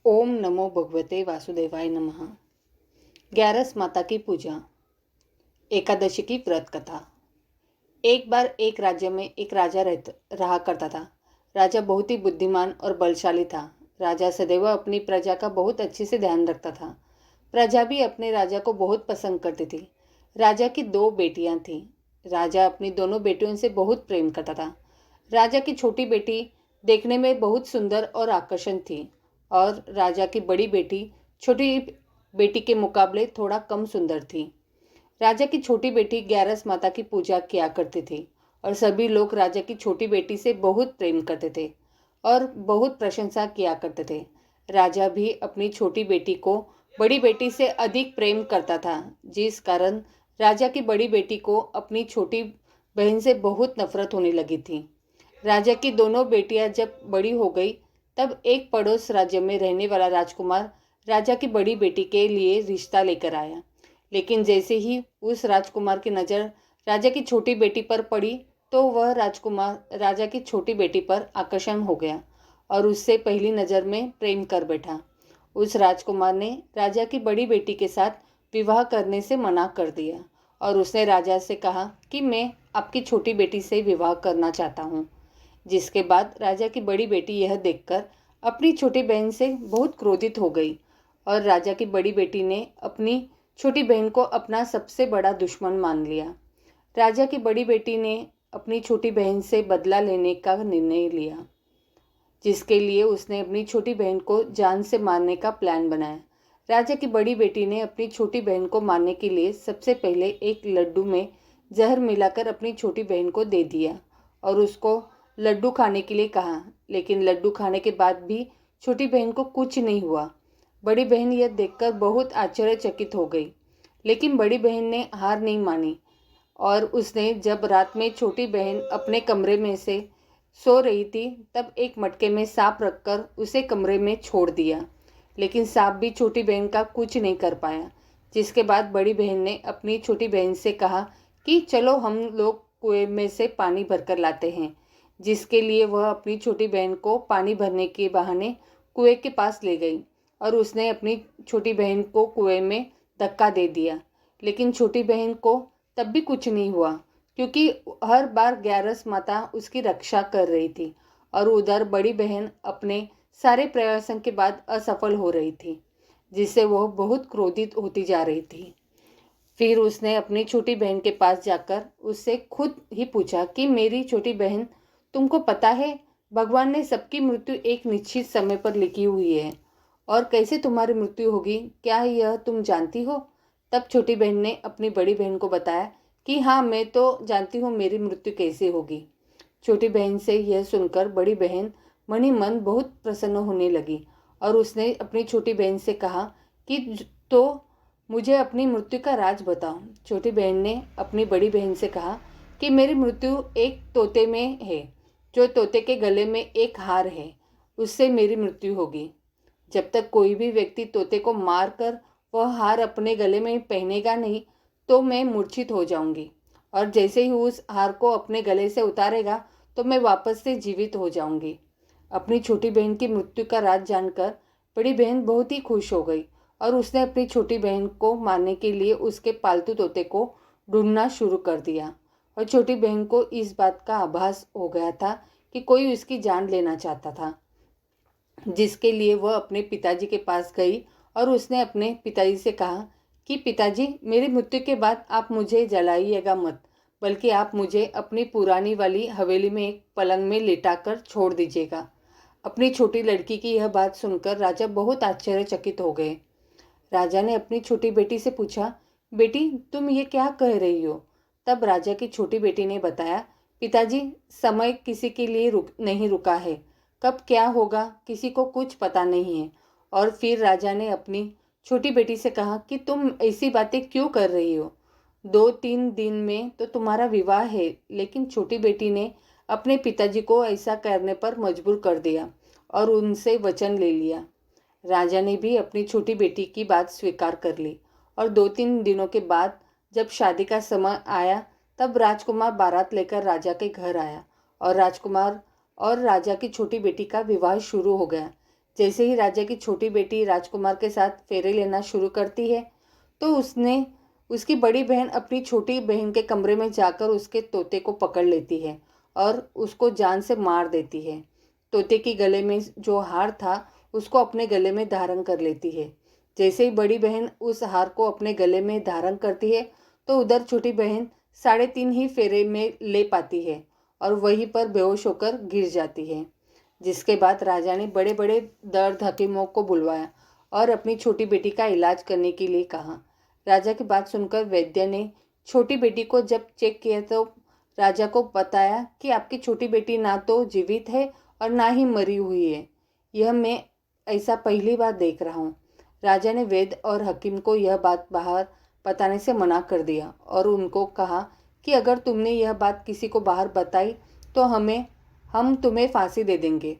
ओम नमो भगवते वासुदेवाय नमः। ग्यारस माता की पूजा। एकादशी की व्रत कथा। एक बार एक राज्य में एक राजा रहा करता था। राजा बहुत ही बुद्धिमान और बलशाली था। राजा सदैव अपनी प्रजा का बहुत अच्छे से ध्यान रखता था। प्रजा भी अपने राजा को बहुत पसंद करती थी। राजा की दो बेटियां थीं। राजा अपनी दोनों बेटियों से बहुत प्रेम करता था। राजा की छोटी बेटी देखने में बहुत सुंदर और आकर्षण थी और राजा की बड़ी बेटी छोटी बेटी के मुकाबले थोड़ा कम सुंदर थी। राजा की छोटी बेटी ग्यारस माता की पूजा किया करती थी और सभी लोग राजा की छोटी बेटी से बहुत प्रेम करते थे और बहुत प्रशंसा किया करते थे। राजा भी अपनी छोटी बेटी को बड़ी बेटी से अधिक प्रेम करता था, जिस कारण राजा की बड़ी बेटी को अपनी छोटी बहन से बहुत नफरत होने लगी थी। राजा की दोनों बेटियां जब बड़ी हो गई तब एक पड़ोस राज्य में रहने वाला राजकुमार राजा की बड़ी बेटी के लिए रिश्ता लेकर आया। लेकिन जैसे ही उस राजकुमार की नज़र राजा की छोटी बेटी पर पड़ी तो वह राजकुमार राजा की छोटी बेटी पर आकर्षण हो गया और उससे पहली नज़र में प्रेम कर बैठा। उस राजकुमार ने राजा की बड़ी बेटी के साथ विवाह करने से मना कर दिया और उसने राजा से कहा कि मैं आपकी छोटी बेटी से विवाह करना चाहता हूँ। जिसके बाद राजा की बड़ी बेटी यह देखकर अपनी छोटी बहन से बहुत क्रोधित हो गई और राजा की बड़ी बेटी ने अपनी छोटी बहन को अपना सबसे बड़ा दुश्मन मान लिया। राजा की बड़ी बेटी ने अपनी छोटी बहन से बदला लेने का निर्णय लिया, जिसके लिए उसने अपनी छोटी बहन को जान से मारने का प्लान बनाया। राजा की बड़ी बेटी ने अपनी छोटी बहन को मारने के लिए सबसे पहले एक लड्डू में जहर मिलाकर अपनी छोटी बहन को दे दिया और उसको लड्डू खाने के लिए कहा। लेकिन लड्डू खाने के बाद भी छोटी बहन को कुछ नहीं हुआ। बड़ी बहन यह देखकर बहुत आश्चर्यचकित हो गई, लेकिन बड़ी बहन ने हार नहीं मानी और उसने जब रात में छोटी बहन अपने कमरे में से सो रही थी तब एक मटके में सांप रखकर उसे कमरे में छोड़ दिया। लेकिन सांप भी छोटी बहन का कुछ नहीं कर पाया। जिसके बाद बड़ी बहन ने अपनी छोटी बहन से कहा कि चलो हम लोग कुएं में से पानी भरकर लाते हैं। जिसके लिए वह अपनी छोटी बहन को पानी भरने के बहाने कुएं के पास ले गई और उसने अपनी छोटी बहन को कुएं में धक्का दे दिया। लेकिन छोटी बहन को तब भी कुछ नहीं हुआ, क्योंकि हर बार ग्यारस माता उसकी रक्षा कर रही थी और उधर बड़ी बहन अपने सारे प्रयासों के बाद असफल हो रही थी, जिससे वह बहुत क्रोधित होती जा रही थी। फिर उसने अपनी छोटी बहन के पास जाकर उससे खुद ही पूछा कि मेरी छोटी बहन, तुमको पता है भगवान ने सबकी मृत्यु एक निश्चित समय पर लिखी हुई है और कैसे तुम्हारी मृत्यु होगी, क्या यह तुम जानती हो? तब छोटी बहन ने अपनी बड़ी बहन को बताया कि हाँ, मैं तो जानती हूँ मेरी मृत्यु कैसे होगी। छोटी बहन से यह सुनकर बड़ी बहन मन ही मन बहुत प्रसन्न होने लगी और उसने अपनी छोटी बहन से कहा कि तो मुझे अपनी मृत्यु का राज बताओ। छोटी बहन ने अपनी बड़ी बहन से कहा कि मेरी मृत्यु एक तोते में है, जो तोते के गले में एक हार है, उससे मेरी मृत्यु होगी। जब तक कोई भी व्यक्ति तोते को मार कर वह हार अपने गले में पहनेगा नहीं तो मैं मूर्छित हो जाऊंगी, और जैसे ही उस हार को अपने गले से उतारेगा तो मैं वापस से जीवित हो जाऊंगी। अपनी छोटी बहन की मृत्यु का राज जानकर बड़ी बहन बहुत ही खुश हो गई और उसने अपनी छोटी बहन को मारने के लिए उसके पालतू तोते को ढूंढना शुरू कर दिया। और छोटी बहन को इस बात का आभास हो गया था कि कोई उसकी जान लेना चाहता था, जिसके लिए वह अपने पिताजी के पास गई और उसने अपने पिताजी से कहा कि पिताजी, मेरी मृत्यु के बाद आप मुझे जलाइएगा मत, बल्कि आप मुझे अपनी पुरानी वाली हवेली में एक पलंग में लिटाकर छोड़ दीजिएगा। अपनी छोटी लड़की की यह बात सुनकर राजा बहुत आश्चर्यचकित हो गए। राजा ने अपनी छोटी बेटी से पूछा, बेटी तुम ये क्या कह रही हो? तब राजा की छोटी बेटी ने बताया, पिताजी, समय किसी के लिए नहीं रुका है, कब क्या होगा किसी को कुछ पता नहीं है। और फिर राजा ने अपनी छोटी बेटी से कहा कि तुम ऐसी बातें क्यों कर रही हो? 2-3 दिन में तो तुम्हारा विवाह है। लेकिन छोटी बेटी ने अपने पिताजी को ऐसा करने पर मजबूर कर दिया और उनसे वचन ले लिया। राजा ने भी अपनी छोटी बेटी की बात स्वीकार कर ली और 2-3 दिनों के बाद जब शादी का समय आया तब राजकुमार बारात लेकर राजा के घर आया और राजकुमार और राजा की छोटी बेटी का विवाह शुरू हो गया। जैसे ही राजा की छोटी बेटी राजकुमार के साथ फेरे लेना शुरू करती है तो उसकी बड़ी बहन अपनी छोटी बहन के कमरे में जाकर उसके तोते को पकड़ लेती है और उसको जान से मार देती है। तोते की गले में जो हार था उसको अपने गले में धारण कर लेती है। जैसे ही बड़ी बहन उस हार को अपने गले में धारण करती है तो उधर छोटी बहन 3.5 ही फेरे में ले पाती है और वहीं पर बेहोश होकर गिर जाती है। जिसके बाद राजा ने बड़े बड़े दर्द हकीमों को बुलवाया और अपनी छोटी बेटी का इलाज करने के लिए कहा। राजा की बात सुनकर वैद्य ने छोटी बेटी को जब चेक किया तो राजा को बताया कि आपकी छोटी बेटी ना तो जीवित है और ना ही मरी हुई है। यह मैं ऐसा पहली बार देख रहा हूँ। राजा ने वैद्य और हकीम को यह बात बाहर बताने से मना कर दिया और उनको कहा कि अगर तुमने यह बात किसी को बाहर बताई तो हम तुम्हें फांसी दे देंगे।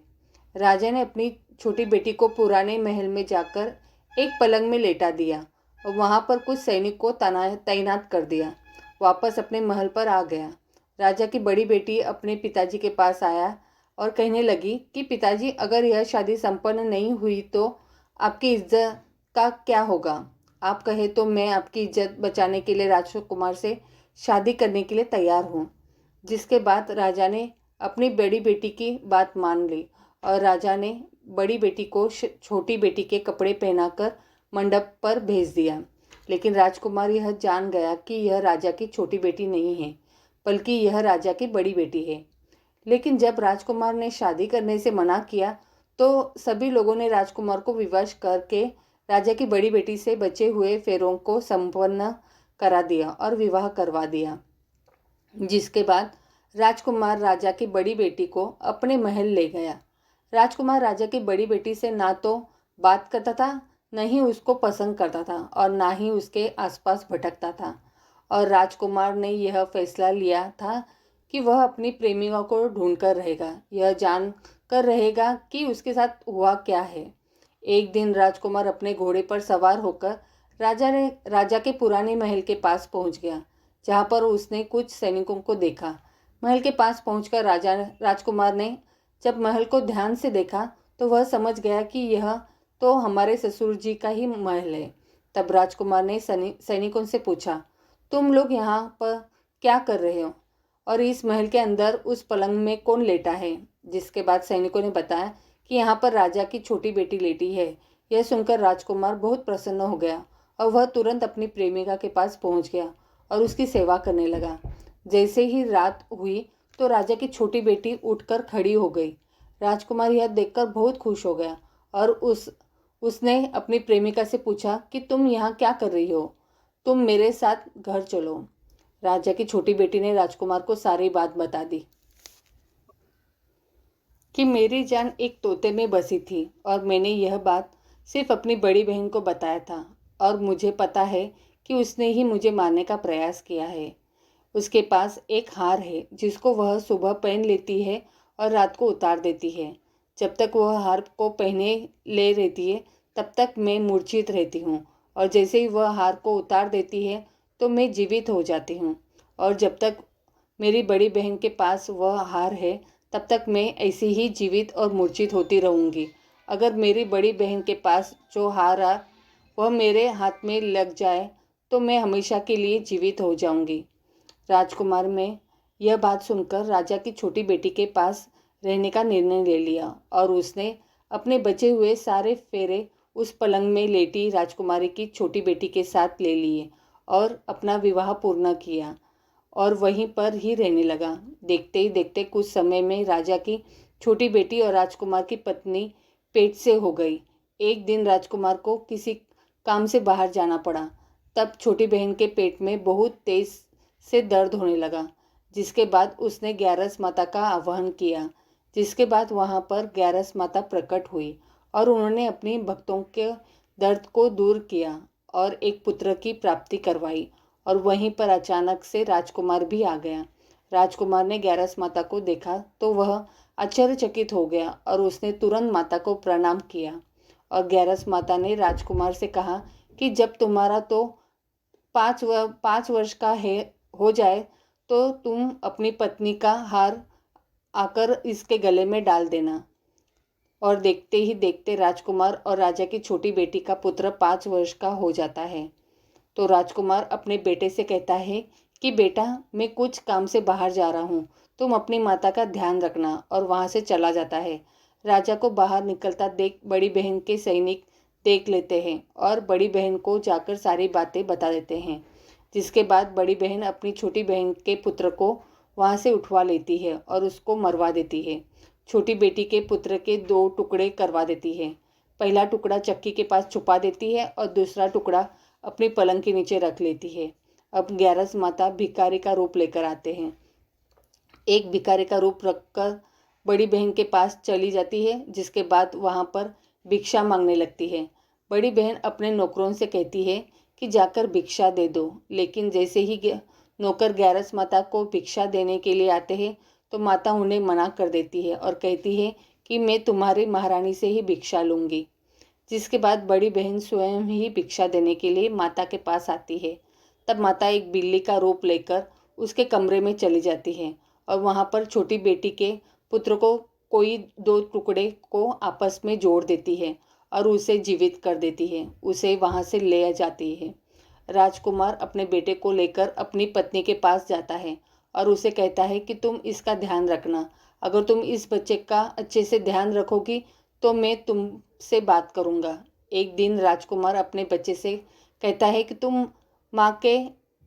राजा ने अपनी छोटी बेटी को पुराने महल में जाकर एक पलंग में लेटा दिया और वहाँ पर कुछ सैनिक को तैनात कर दिया। वापस अपने महल पर आ गया। राजा की बड़ी बेटी अपने पिताजी के पास आया और कहने लगी कि पिताजी, अगर यह शादी संपन्न नहीं हुई तो आपकी इज्जत का क्या होगा? आप कहे तो मैं आपकी इज्जत बचाने के लिए राजकुमार से शादी करने के लिए तैयार हूँ। जिसके बाद राजा ने अपनी बड़ी बेटी की बात मान ली और राजा ने बड़ी बेटी को छोटी बेटी के कपड़े पहनाकर मंडप पर भेज दिया। लेकिन राजकुमार यह जान गया कि यह राजा की छोटी बेटी नहीं है, बल्कि यह राजा की बड़ी बेटी है। लेकिन जब राजकुमार ने शादी करने से मना किया तो सभी लोगों ने राजकुमार को विवश करके राजा की बड़ी बेटी से बचे हुए फेरों को संपन्न करा दिया और विवाह करवा दिया। जिसके बाद राजकुमार राजा की बड़ी बेटी को अपने महल ले गया। राजकुमार राजा की बड़ी बेटी से ना तो बात करता था, न ही उसको पसंद करता था और ना ही उसके आसपास भटकता था। और राजकुमार ने यह फैसला लिया था कि वह अपनी प्रेमिका को ढूंढकर रहेगा, यह जान कर रहेगा कि उसके साथ हुआ क्या है। एक दिन राजकुमार अपने घोड़े पर सवार होकर राजा के पुराने महल के पास पहुंच गया, जहाँ पर उसने कुछ सैनिकों को देखा। महल के पास पहुंचकर राजकुमार ने जब महल को ध्यान से देखा तो वह समझ गया कि यह तो हमारे ससुर जी का ही महल है। तब राजकुमार ने सैनिकों से पूछा, तुम लोग यहाँ पर क्या कर रहे हो और इस महल के अंदर उस पलंग में कौन लेटा है? जिसके बाद सैनिकों ने बताया कि यहाँ पर राजा की छोटी बेटी लेटी है। यह सुनकर राजकुमार बहुत प्रसन्न हो गया और वह तुरंत अपनी प्रेमिका के पास पहुँच गया और उसकी सेवा करने लगा। जैसे ही रात हुई तो राजा की छोटी बेटी उठकर खड़ी हो गई। राजकुमार यह देखकर बहुत खुश हो गया और उसने अपनी प्रेमिका से पूछा कि तुम यहाँ क्या कर रही हो? तुम मेरे साथ घर चलो। राजा की छोटी बेटी ने राजकुमार को सारी बात बता दी कि मेरी जान एक तोते में बसी थी और मैंने यह बात सिर्फ अपनी बड़ी बहन को बताया था और मुझे पता है कि उसने ही मुझे मारने का प्रयास किया है। उसके पास एक हार है जिसको वह सुबह पहन लेती है और रात को उतार देती है। जब तक वह हार को पहने ले रहती है तब तक मैं मूर्छित रहती हूँ और जैसे ही वह हार को उतार देती है तो मैं जीवित हो जाती हूँ। और जब तक मेरी बड़ी बहन के पास वह हार है तब तक मैं ऐसी ही जीवित और मूर्छित होती रहूँगी। अगर मेरी बड़ी बहन के पास जो हार है वह मेरे हाथ में लग जाए तो मैं हमेशा के लिए जीवित हो जाऊँगी। राजकुमार में यह बात सुनकर राजा की छोटी बेटी के पास रहने का निर्णय ले लिया और उसने अपने बचे हुए सारे फेरे उस पलंग में लेटी राजकुमारी की छोटी बेटी के साथ ले लिए और अपना विवाह पूर्ण किया और वहीं पर ही रहने लगा। देखते ही देखते कुछ समय में राजा की छोटी बेटी और राजकुमार की पत्नी पेट से हो गई। एक दिन राजकुमार को किसी काम से बाहर जाना पड़ा। तब छोटी बहन के पेट में बहुत तेज से दर्द होने लगा। जिसके बाद उसने ग्यारस माता का आह्वान किया। जिसके बाद वहाँ पर ग्यारस माता प्रकट हुई और उन्होंने अपनी भक्तों के दर्द को दूर किया और एक पुत्र की प्राप्ति करवाई। और वहीं पर अचानक से राजकुमार भी आ गया। राजकुमार ने ग्यारस माता को देखा तो वह आश्चर्यचकित हो गया और उसने तुरंत माता को प्रणाम किया। और ग्यारस माता ने राजकुमार से कहा कि जब तुम्हारा तो 5 वर्ष का है हो जाए तो तुम अपनी पत्नी का हार आकर इसके गले में डाल देना। और देखते ही देखते राजकुमार और राजा की छोटी बेटी का पुत्र 5 वर्ष का हो जाता है। तो राजकुमार अपने बेटे से कहता है कि बेटा, मैं कुछ काम से बाहर जा रहा हूँ, तुम अपनी माता का ध्यान रखना, और वहाँ से चला जाता है। राजा को बाहर निकलता देख बड़ी बहन के सैनिक देख लेते हैं और बड़ी बहन को जाकर सारी बातें बता देते हैं, जिसके बाद बड़ी बहन अपनी छोटी बहन के पुत्र को वहाँ से उठवा लेती है और उसको मरवा देती है। छोटी बेटी के पुत्र के 2 टुकड़े करवा देती है। पहला टुकड़ा चक्की के पास छुपा देती है और दूसरा टुकड़ा अपनी पलंग के नीचे रख लेती है। अब 11 माता भिखारी का रूप लेकर आते हैं। एक भिखारी का रूप रखकर बड़ी बहन के पास चली जाती है, जिसके बाद वहाँ पर भिक्षा मांगने लगती है। बड़ी बहन अपने नौकरों से कहती है कि जाकर भिक्षा दे दो, लेकिन जैसे ही नौकर 11 माता को भिक्षा देने के लिए आते हैं तो माता उन्हें मना कर देती है और कहती है कि मैं तुम्हारी महारानी से ही भिक्षा लूँगी। जिसके बाद बड़ी बहन स्वयं ही भिक्षा देने के लिए माता के पास आती है। तब माता एक बिल्ली का रूप लेकर उसके कमरे में चली जाती है और वहाँ पर छोटी बेटी के पुत्र को कोई 2 टुकड़े को आपस में जोड़ देती है और उसे जीवित कर देती है। उसे वहाँ से ले जाती है। राजकुमार अपने बेटे को लेकर अपनी पत्नी के पास जाता है और उसे कहता है कि तुम इसका ध्यान रखना। अगर तुम इस बच्चे का अच्छे से ध्यान रखोगी तो मैं तुमसे बात करूँगा। एक दिन राजकुमार अपने बच्चे से कहता है कि तुम माँ के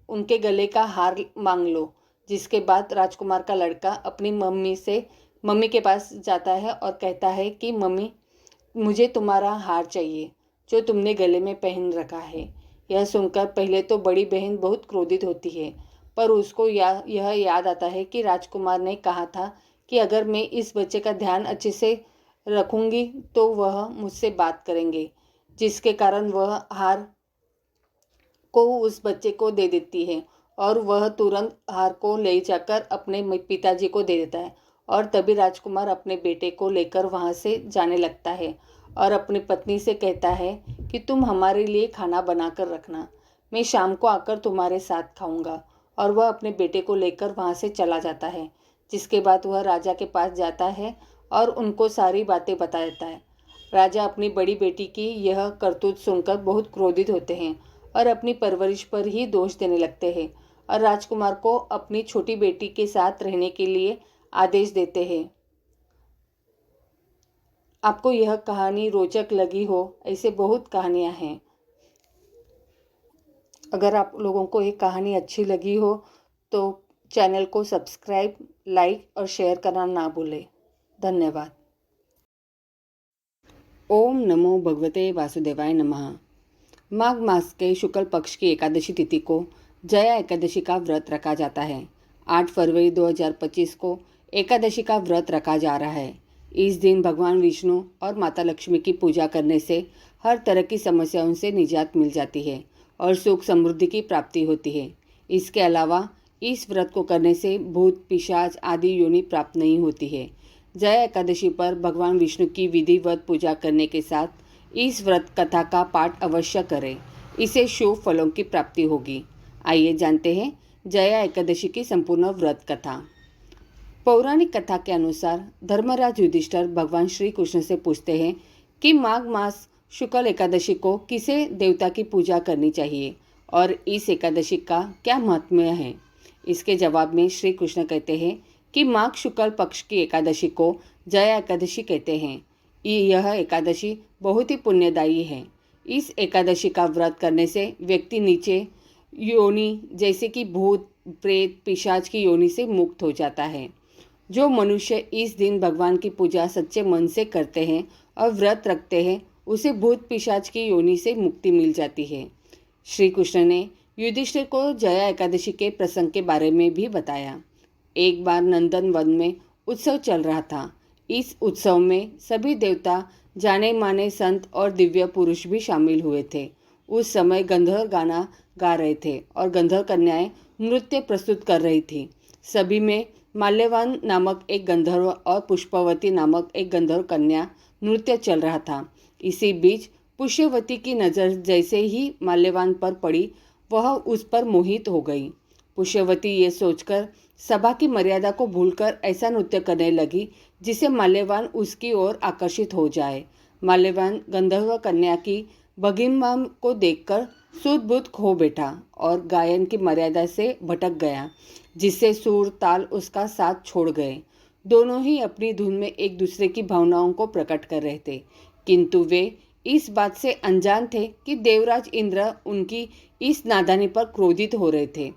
उनके गले का हार मांग लो। जिसके बाद राजकुमार का लड़का अपनी मम्मी के पास जाता है और कहता है कि मम्मी, मुझे तुम्हारा हार चाहिए जो तुमने गले में पहन रखा है। यह सुनकर पहले तो बड़ी बहन बहुत क्रोधित होती है, पर उसको यह याद आता है कि राजकुमार ने कहा था कि अगर मैं इस बच्चे का ध्यान अच्छे से रखूंगी तो वह मुझसे बात करेंगे, जिसके कारण वह हार को उस बच्चे को दे देती है और वह तुरंत हार को ले जाकर अपने पिताजी को दे देता है। और तभी राजकुमार अपने बेटे को लेकर वहाँ से जाने लगता है और अपनी पत्नी से कहता है कि तुम हमारे लिए खाना बना कर रखना, मैं शाम को आकर तुम्हारे साथ खाऊंगा। और वह अपने बेटे को लेकर वहाँ से चला जाता है। जिसके बाद वह राजा के पास जाता है और उनको सारी बातें बता देता है। राजा अपनी बड़ी बेटी की यह करतूत सुनकर बहुत क्रोधित होते हैं और अपनी परवरिश पर ही दोष देने लगते हैं और राजकुमार को अपनी छोटी बेटी के साथ रहने के लिए आदेश देते हैं। आपको यह कहानी रोचक लगी हो, ऐसे बहुत कहानियाँ हैं। अगर आप लोगों को ये कहानी अच्छी लगी हो तो चैनल को सब्सक्राइब, लाइक और शेयर करना ना भूलें। धन्यवाद। ओम नमो भगवते वासुदेवाय नमः। माघ मास के शुक्ल पक्ष की एकादशी तिथि को जया एकादशी का व्रत रखा जाता है। 8 फरवरी 2025 को एकादशी का व्रत रखा जा रहा है। इस दिन भगवान विष्णु और माता लक्ष्मी की पूजा करने से हर तरह की समस्याओं से निजात मिल जाती है और सुख समृद्धि की प्राप्ति होती है। इसके अलावा इस व्रत को करने से भूत पिशाच आदि योनि प्राप्त नहीं होती है। जया एकादशी पर भगवान विष्णु की विधिवत पूजा करने के साथ इस व्रत कथा का पाठ अवश्य करें, इससे शुभ फलों की प्राप्ति होगी। आइए जानते हैं जया एकादशी की संपूर्ण व्रत कथा। पौराणिक कथा के अनुसार धर्मराज युधिष्ठिर भगवान श्री कृष्ण से पूछते हैं कि माघ मास शुक्ल एकादशी को किसे देवता की पूजा करनी चाहिए और इस एकादशी का क्या महत्व है। इसके जवाब में श्री कृष्ण कहते हैं कि माघ शुक्ल पक्ष की एकादशी को जया एकादशी कहते हैं। यह एकादशी बहुत ही पुण्यदायी है। इस एकादशी का व्रत करने से व्यक्ति नीचे योनि जैसे कि भूत प्रेत पिशाच की योनि से मुक्त हो जाता है। जो मनुष्य इस दिन भगवान की पूजा सच्चे मन से करते हैं और व्रत रखते हैं, उसे भूत पिशाच की योनि से मुक्ति मिल जाती है। श्री कृष्ण ने युधिष्ठिर को जया एकादशी के प्रसंग के बारे में भी बताया। एक बार नंदन वन में उत्सव चल रहा था। इस उत्सव में सभी देवता, जाने माने संत और दिव्य पुरुष भी शामिल हुए थे। उस समय गंधर्व गाना गा रहे थे और गंधर्व कन्याएं नृत्य प्रस्तुत कर रही थी। सभी में माल्यवान नामक एक गंधर्व और पुष्पवती नामक एक गंधर्व कन्या नृत्य चल रहा था। इसी बीच पुष्पवती की नज़र जैसे ही माल्यवान पर पड़ी, वह उस पर मोहित हो गई। पुष्यवती ये सोचकर सभा की मर्यादा को भूलकर ऐसा नृत्य करने लगी जिसे माल्यवान उसकी ओर आकर्षित हो जाए। माल्यवान गंधर्व कन्या की भगिमा को देखकर सुध-बुध खो बैठा और गायन की मर्यादा से भटक गया, जिससे सुर ताल उसका साथ छोड़ गए। दोनों ही अपनी धुन में एक दूसरे की भावनाओं को प्रकट कर रहे थे, किंतु वे इस बात से अनजान थे कि देवराज इंद्र उनकी इस नादानी पर क्रोधित हो रहे थे।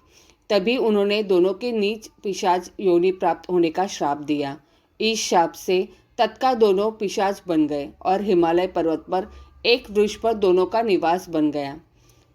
तभी उन्होंने दोनों के नीच पिशाच योनि प्राप्त होने का श्राप दिया। इस शाप से तत्काल दोनों पिशाच बन गए और हिमालय पर्वत पर एक वृक्ष पर दोनों का निवास बन गया।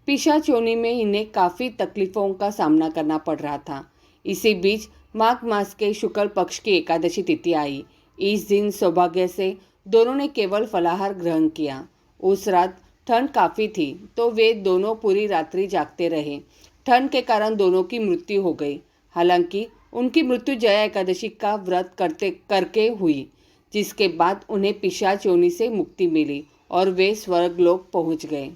पिशाच योनि में इन्हें काफ़ी तकलीफ़ों का सामना करना पड़ रहा था। इसी बीच माघ मास के शुक्ल पक्ष की एकादशी तिथि आई। इस दिन सौभाग्य से दोनों ने केवल फलाहार ग्रहण किया। उस रात ठंड काफ़ी थी, तो वे दोनों पूरी रात्रि जागते रहे। ठंड के कारण दोनों की मृत्यु हो गई। हालांकि उनकी मृत्यु जया एकादशी का व्रत करके हुई, जिसके बाद उन्हें पिशाच योनि से मुक्ति मिली और वे स्वर्गलोक पहुंच गए।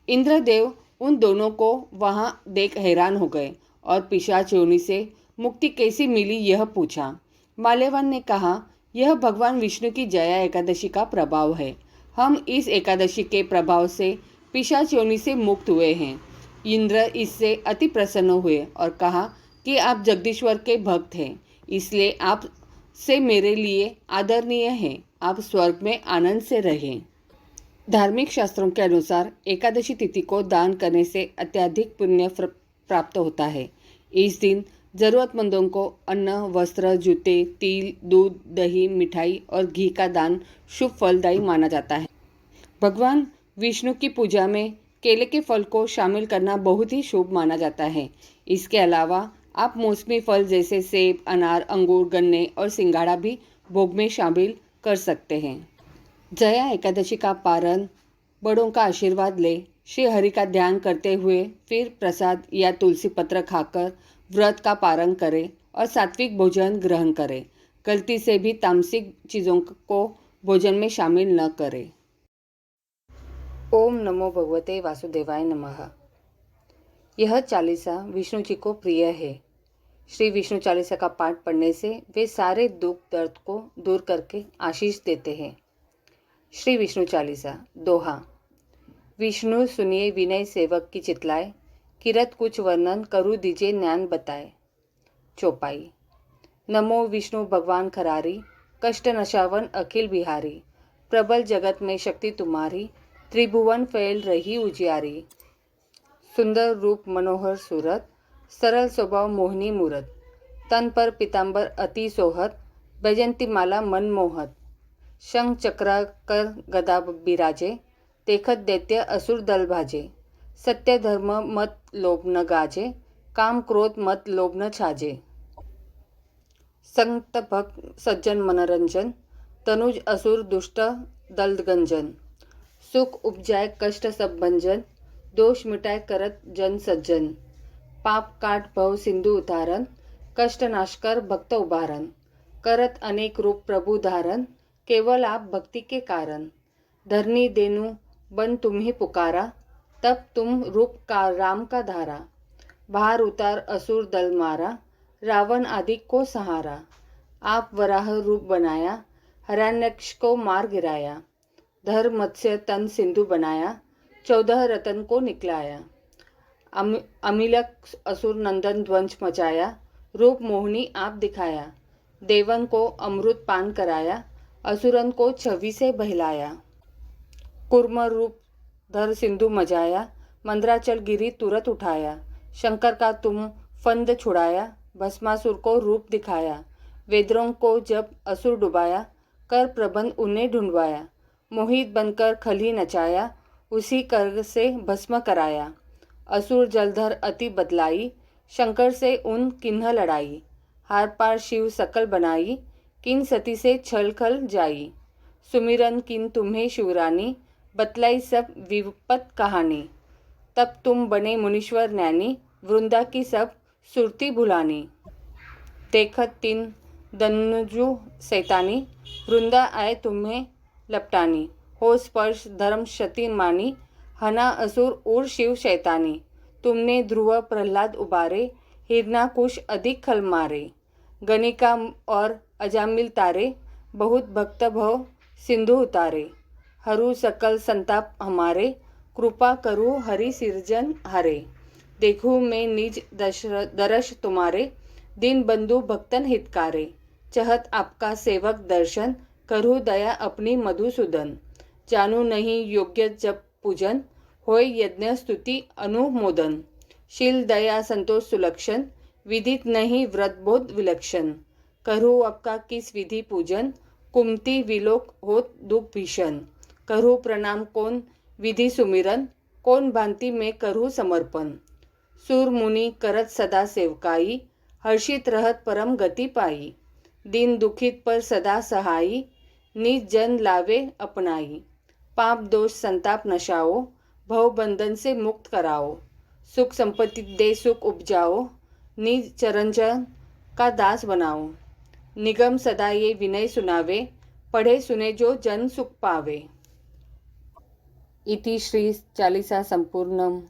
इंद्रदेव उन दोनों को वहां देख हैरान हो गए और पिशाच योनि से मुक्ति कैसी मिली यह पूछा। माल्यवान ने कहा, यह भगवान विष्णु की जया एकादशी का प्रभाव है। हम इस एकादशी के प्रभाव से पिशाच योनि से मुक्त हुए हैं। इंद्र इससे अति प्रसन्न हुए और कहा कि आप जगदीश्वर के भक्त हैं, इसलिए आप से मेरे लिए आदरणीय है। आप स्वर्ग में आनंद से रहें। धार्मिक शास्त्रों के अनुसार एकादशी तिथि को दान करने से अत्यधिक पुण्य प्राप्त होता है। इस दिन ज़रूरतमंदों को अन्न, वस्त्र, जूते, तिल, दूध, दही, मिठाई और घी का दान शुभ फलदायी माना जाता है। भगवान विष्णु की पूजा में केले के फल को शामिल करना बहुत ही शुभ माना जाता है। इसके अलावा आप मौसमी फल जैसे सेब, अनार, अंगूर, गन्ने और सिंघाड़ा भी भोग में शामिल कर सकते हैं। जया एकादशी का पारण, बड़ों का आशीर्वाद ले, श्री हरि का ध्यान करते हुए फिर प्रसाद या तुलसी पत्र खाकर व्रत का पारण करें और सात्विक भोजन ग्रहण करें। गलती से भी तामसिक चीज़ों को भोजन में शामिल न करें। ओम नमो भगवते वासुदेवाय नमः। यह चालीसा विष्णु जी को प्रिय है। श्री विष्णु चालीसा का पाठ पढ़ने से वे सारे दुख दर्द को दूर करके आशीष देते हैं। श्री विष्णु चालीसा दोहा। विष्णु सुनिए विनय सेवक की चितलाए, किरत कुछ वर्णन करूँ दीजिए ज्ञान बताए। चौपाई। नमो विष्णु भगवान खरारी, कष्ट नशावन अखिल बिहारी, प्रबल जगत में शक्ति तुम्हारी, त्रिभुवन फैल रही उजियारी। सुंदर रूप मनोहर सूरत, सरल स्वभाव मोहनी मूरत, तन पर पीतांबर अति सोहत, बैजंती माला मन मोहत। शंख चक्रा कर गदा बिराजे, देखत दैत्य असुर दल भाजे। सत्य धर्म मत लोभ न गाजे, काम क्रोध मत लोभ न छाजे। संत भक्त सज्जन मनोरंजन, तनुज असुर दुष्ट दल गंजन। सुख उपजाए कष्ट सब भंजन, दोष मिटाए करत जन सज्जन। पाप काट भव सिंधु उतारन, कष्ट नाशकर भक्त उबारन। करत अनेक रूप प्रभु धारन, केवल आप भक्ति के कारण। धरनी देनु बन तुम्ही पुकारा, तब तुम रूप का राम का धारा। बाहर उतार असुर दल मारा, रावण आदि को सहारा। आप वराह रूप बनाया, हिरण्यक्ष को मार गिराया। धर मत्स्य तन सिंधु बनाया, 14 रतन को निकलाया। अमिलक असुर नंदन ध्वंस मचाया, रूप मोहिनी आप दिखाया। देवन को अमृत पान कराया, असुरन को छवि से बहलाया। कुर्म रूप धर सिंधु मजाया, मंद्राचल गिरी तुरंत उठाया। शंकर का तुम फंद छुड़ाया, भस्मासुर को रूप दिखाया। वेदरों को जब असुर डुबाया, कर प्रबंध उन्हें ढूंढवाया। मोहित बनकर खली नचाया, उसी कर से भस्म कराया। असुर जलधर अति बदलाई, शंकर से उन किन्ह लड़ाई। हार पार शिव सकल बनाई, किन सती से छल खल जाई। सुमिरन किन तुम्हें शिवरानी, बतलाई सब विपत कहानी। तब तुम बने मुनीश्वर ज्ञानी, वृंदा की सब सुरती भुलानी। देखत तीन दनुजु सैतानी, वृंदा आए तुम्हें लपटानी। हो स्पर्श धर्म क्षति मानी, हना असुर और शिव शैतानी। तुमने ध्रुव प्रहलाद उबारे, हिरनाकुश अधिक खल मारे। गणिका और अजामिल तारे, बहुत भक्त भव सिंधु उतारे। हरू सकल संताप हमारे, कृपा करू हरि सिरजन हारे। देखूं मैं निज दर्श तुम्हारे, दीन बंधु भक्तन हितकारे। चहत आपका सेवक दर्शन, करूँ दया अपनी मधुसूदन। जानू नहीं योग्य जप पूजन, होय यज्ञ स्तुति अनुमोदन। शील दया संतोष सुलक्षण, विदित नहीं व्रतबोध विलक्षण। करूँ आपका किस विधि पूजन, कुमति विलोक होत दुख भीषण। करूँ प्रणाम कौन विधि सुमिरन, कौन भांति में करूँ समर्पण। सूर मुनि करत सदा सेवकाई, हर्षित रहत परम गति पाई। दीन दुखित पर सदा सहाई, निज जन लावे अपनाई। पाप दोष संताप नशाओ, भव बंधन से मुक्त कराओ। सुख संपत्ति दे सुख उपजाओ, निज चरणजन का दास बनाओ। निगम सदा ये विनय सुनावे, पढ़े सुने जो जन सुख पावे। इति श्री चालीसा संपूर्णम।